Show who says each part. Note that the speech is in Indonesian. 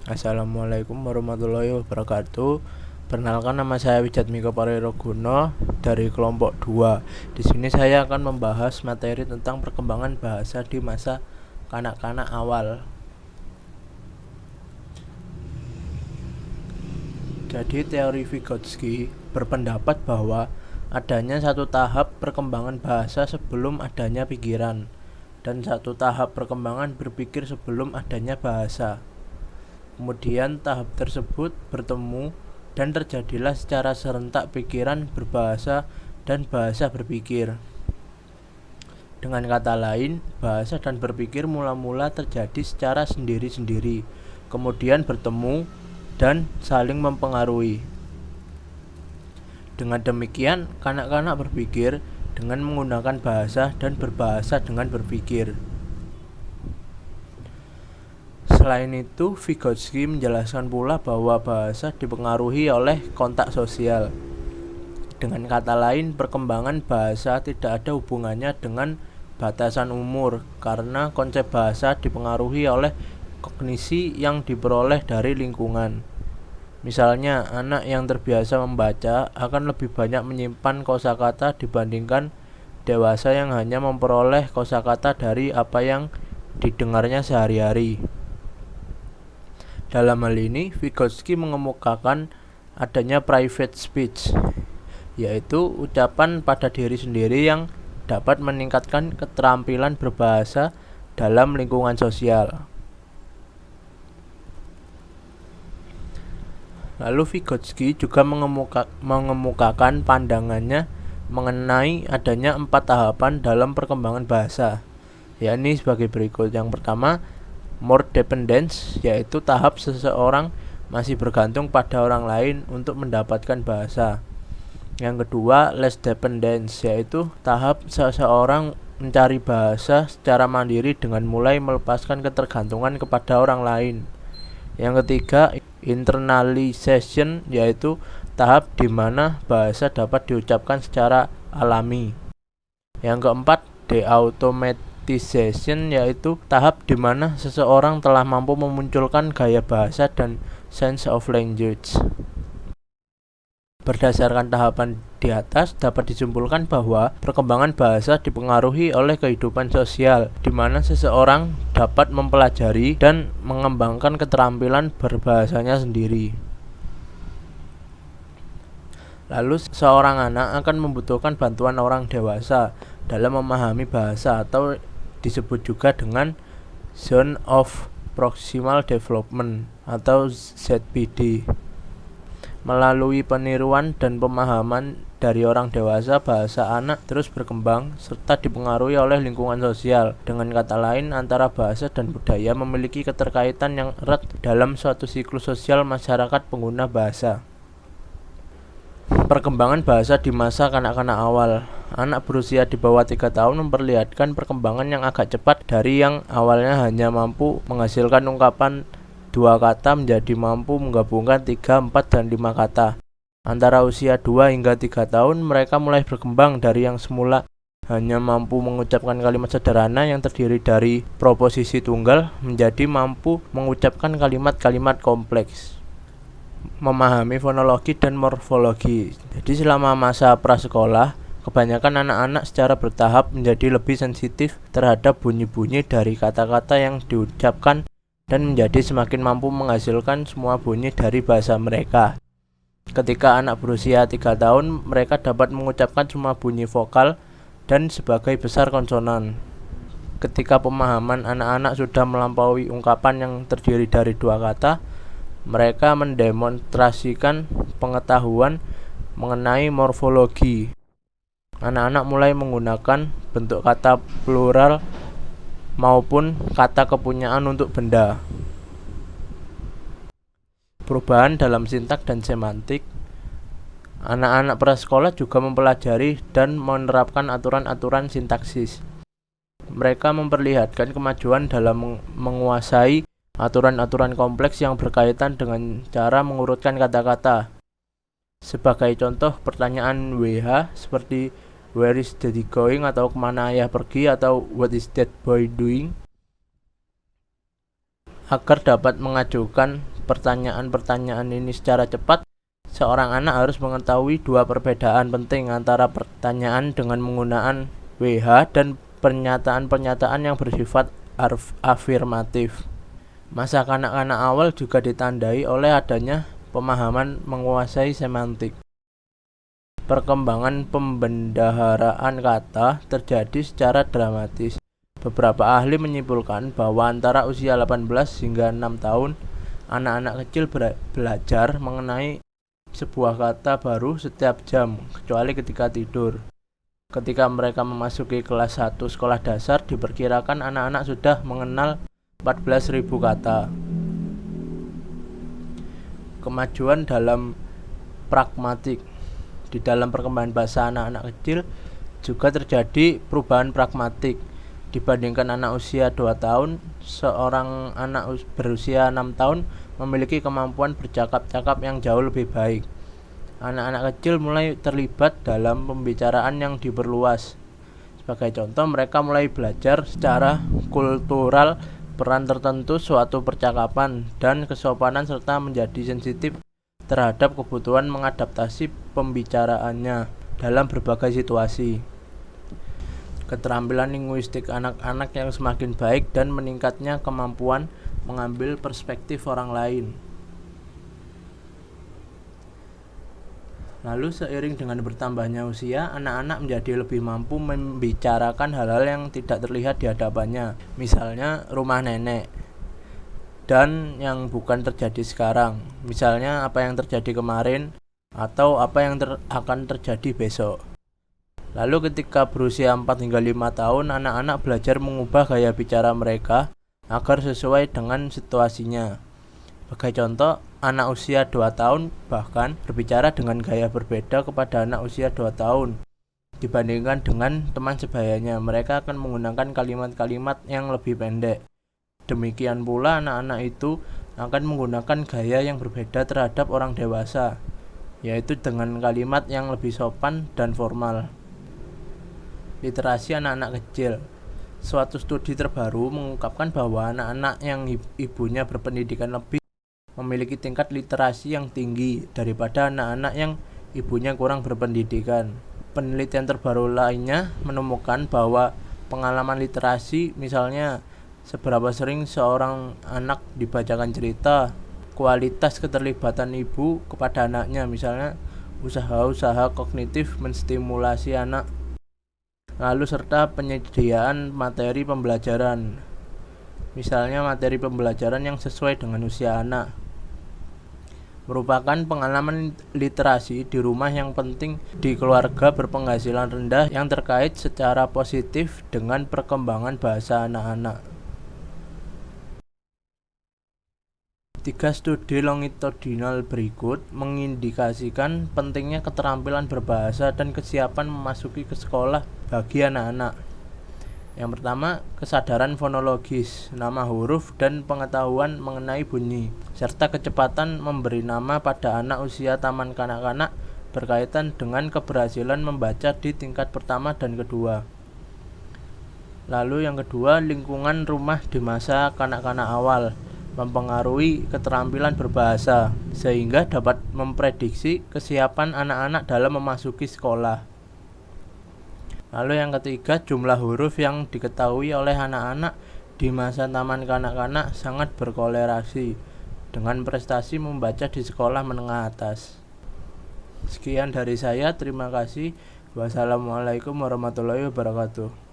Speaker 1: Assalamualaikum warahmatullahi wabarakatuh. Perkenalkan, nama saya Wijat Miko Pareroguno dari kelompok 2. Di sini saya akan membahas materi tentang perkembangan bahasa di masa kanak-kanak awal. Jadi teori Vygotsky berpendapat bahwa adanya satu tahap perkembangan bahasa sebelum adanya pikiran, dan satu tahap perkembangan berpikir sebelum adanya bahasa. Kemudian tahap tersebut bertemu dan terjadilah secara serentak pikiran berbahasa dan bahasa berpikir. Dengan kata lain, bahasa dan berpikir mula-mula terjadi secara sendiri-sendiri, kemudian bertemu dan saling mempengaruhi. Dengan demikian, kanak-kanak berpikir dengan menggunakan bahasa dan berbahasa dengan berpikir. Selain itu, Vygotsky menjelaskan pula bahwa bahasa dipengaruhi oleh kontak sosial. Dengan kata lain, perkembangan bahasa tidak ada hubungannya dengan batasan umur, karena konsep bahasa dipengaruhi oleh kognisi yang diperoleh dari lingkungan. Misalnya, anak yang terbiasa membaca akan lebih banyak menyimpan kosakata dibandingkan dewasa yang hanya memperoleh kosakata dari apa yang didengarnya sehari-hari. Dalam hal ini, Vygotsky mengemukakan adanya private speech, yaitu ucapan pada diri sendiri yang dapat meningkatkan keterampilan berbahasa dalam lingkungan sosial. Lalu Vygotsky juga mengemukakan pandangannya mengenai adanya 4 tahapan dalam perkembangan bahasa, yakni sebagai berikut. Yang pertama, more dependence, yaitu tahap seseorang masih bergantung pada orang lain untuk mendapatkan bahasa. Yang kedua, less dependence, yaitu tahap seseorang mencari bahasa secara mandiri dengan mulai melepaskan ketergantungan kepada orang lain. Yang ketiga, internalization, yaitu tahap di mana bahasa dapat diucapkan secara alami. Yang keempat, deautomatization, yaitu tahap di mana seseorang telah mampu memunculkan gaya bahasa dan sense of language. Berdasarkan tahapan di atas, dapat disimpulkan bahwa perkembangan bahasa dipengaruhi oleh kehidupan sosial, di mana seseorang dapat mempelajari dan mengembangkan keterampilan berbahasanya sendiri. Lalu, seorang anak akan membutuhkan bantuan orang dewasa dalam memahami bahasa, atau disebut juga dengan Zone of Proximal Development atau ZPD. Melalui peniruan dan pemahaman dari orang dewasa, bahasa anak terus berkembang serta dipengaruhi oleh lingkungan sosial. Dengan kata lain, antara bahasa dan budaya memiliki keterkaitan yang erat dalam suatu siklus sosial masyarakat pengguna bahasa. Perkembangan bahasa di masa kanak-kanak awal. Anak berusia di bawah 3 tahun memperlihatkan perkembangan yang agak cepat dari yang awalnya hanya mampu menghasilkan ungkapan 2 kata menjadi mampu menggabungkan 3, 4, dan 5 kata. Antara usia 2 hingga 3 tahun, mereka mulai berkembang dari yang semula hanya mampu mengucapkan kalimat sederhana yang terdiri dari proposisi tunggal menjadi mampu mengucapkan kalimat-kalimat kompleks. Memahami fonologi dan morfologi. Jadi selama masa prasekolah, kebanyakan anak-anak secara bertahap menjadi lebih sensitif terhadap bunyi-bunyi dari kata-kata yang diucapkan dan menjadi semakin mampu menghasilkan semua bunyi dari bahasa mereka. Ketika anak berusia 3 tahun, mereka dapat mengucapkan semua bunyi vokal dan sebagai besar konsonan. Ketika pemahaman anak-anak sudah melampaui ungkapan yang terdiri dari 2 kata, mereka mendemonstrasikan pengetahuan mengenai morfologi. Anak-anak mulai menggunakan bentuk kata plural maupun kata kepunyaan untuk benda. Perubahan dalam sintak dan semantik. Anak-anak prasekolah juga mempelajari dan menerapkan aturan-aturan sintaksis. Mereka memperlihatkan kemajuan dalam menguasai aturan-aturan kompleks yang berkaitan dengan cara mengurutkan kata-kata. Sebagai contoh, pertanyaan WH seperti where is daddy going, atau kemana ayah pergi, atau what is that boy doing, agar dapat mengajukan pertanyaan-pertanyaan ini secara cepat, seorang anak harus mengetahui dua perbedaan penting antara pertanyaan dengan menggunakan WH dan pernyataan-pernyataan yang bersifat afirmatif. Masa kanak-kanak awal juga ditandai oleh adanya pemahaman menguasai semantik. Perkembangan pembendaharaan kata terjadi secara dramatis. Beberapa ahli menyimpulkan bahwa antara usia 18 hingga 6 tahun, anak-anak kecil belajar mengenai sebuah kata baru setiap jam, kecuali ketika tidur. Ketika mereka memasuki kelas 1 sekolah dasar, diperkirakan anak-anak sudah mengenal 14.000 kata. Kemajuan dalam pragmatik. Di dalam perkembangan bahasa anak-anak kecil juga terjadi perubahan pragmatik. Dibandingkan anak usia 2 tahun, seorang anak berusia 6 tahun memiliki kemampuan bercakap-cakap yang jauh lebih baik. Anak-anak kecil mulai terlibat dalam pembicaraan yang diperluas. Sebagai contoh, mereka mulai belajar secara kultural peran tertentu suatu percakapan dan kesopanan serta menjadi sensitif terhadap kebutuhan mengadaptasi pembicaraannya dalam berbagai situasi. Keterampilan linguistik anak-anak yang semakin baik dan meningkatnya kemampuan mengambil perspektif orang lain. Lalu seiring dengan bertambahnya usia, anak-anak menjadi lebih mampu membicarakan hal-hal yang tidak terlihat di hadapannya, misalnya rumah nenek, dan yang bukan terjadi sekarang, misalnya apa yang terjadi kemarin atau apa yang akan terjadi besok. Lalu ketika berusia 4 hingga 5 tahun, anak-anak belajar mengubah gaya bicara mereka agar sesuai dengan situasinya. Sebagai contoh, anak usia 2 tahun bahkan berbicara dengan gaya berbeda kepada anak usia 2 tahun dibandingkan dengan teman sebayanya. Mereka akan menggunakan kalimat-kalimat yang lebih pendek. Demikian pula anak-anak itu akan menggunakan gaya yang berbeda terhadap orang dewasa, yaitu dengan kalimat yang lebih sopan dan formal. Literasi anak-anak kecil. Suatu studi terbaru mengungkapkan bahwa anak-anak yang ibunya berpendidikan lebih memiliki tingkat literasi yang tinggi daripada anak-anak yang ibunya kurang berpendidikan. Penelitian terbaru lainnya menemukan bahwa pengalaman literasi, misalnya seberapa sering seorang anak dibacakan cerita, kualitas keterlibatan ibu kepada anaknya, misalnya usaha-usaha kognitif menstimulasi anak, lalu serta penyediaan materi pembelajaran, misalnya materi pembelajaran yang sesuai dengan usia anak, merupakan pengalaman literasi di rumah yang penting di keluarga berpenghasilan rendah yang terkait secara positif dengan perkembangan bahasa anak-anak. 3 studi longitudinal berikut mengindikasikan pentingnya keterampilan berbahasa dan kesiapan memasuki ke sekolah bagi anak-anak. Yang pertama, kesadaran fonologis, nama huruf dan pengetahuan mengenai bunyi, serta kecepatan memberi nama pada anak usia taman kanak-kanak berkaitan dengan keberhasilan membaca di tingkat pertama dan kedua. Lalu yang kedua, lingkungan rumah di masa kanak-kanak awal mempengaruhi keterampilan berbahasa, sehingga dapat memprediksi kesiapan anak-anak dalam memasuki sekolah. Lalu yang ketiga, jumlah huruf yang diketahui oleh anak-anak di masa taman kanak-kanak sangat berkorelasi dengan prestasi membaca di sekolah menengah atas. Sekian dari saya, terima kasih. Wassalamualaikum warahmatullahi wabarakatuh.